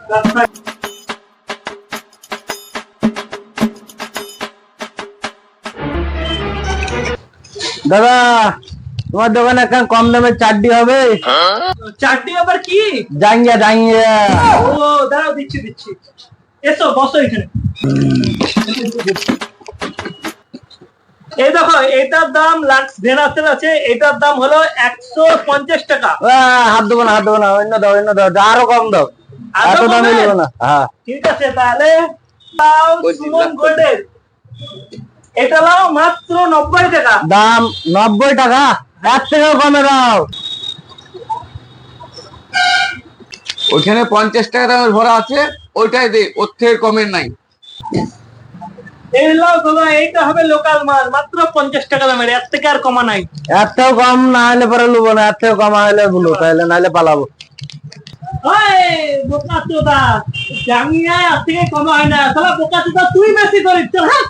দাদা তোমার দোকানে একটা কম দামে চাটনি হবে? চাটনি আবার কি? জাঙ্গিয়া জাঙ্গিয়া। ও দাঁড়াও, দিচ্ছি দিচ্ছি। এসো বসো এখানে। এই দেখো, এটার দাম লাক্স ভেনাসের আছে, এটার দাম হলো 150 টাকা। হাত দেবো না, হাত দেবো না, অন্য দাও, অন্য দাও, আরো কম দাও, এত দামে নেবো না। হ্যাঁ ঠিক আছে, তাহলে সুমন গোল্ডের এটা নাও মাত্র 90 টাকা। দাম 90 টাকা? এর থেকেও কমে দাও। ওইখানে 50 টাকা দামের ভরা আছে, ওইটাই দে, ওর থেকে কমের নাই। এই লাও দাদা, এইটা হবে লোকাল মাল, মাত্র 50 টাকা দামের, এর থেকে আর কমা নাই। এর থেকেও কম না হলে পরে নেবো না, এর থেকেও কম হলে বলো, তাহলে নাহলে পালাবো। ওই বোকা চোদা, জাঙ্গিয়া এর থেকে কমা হয় না, শালা বোকা চোদা, তুই বেশি করিস, চল হাট।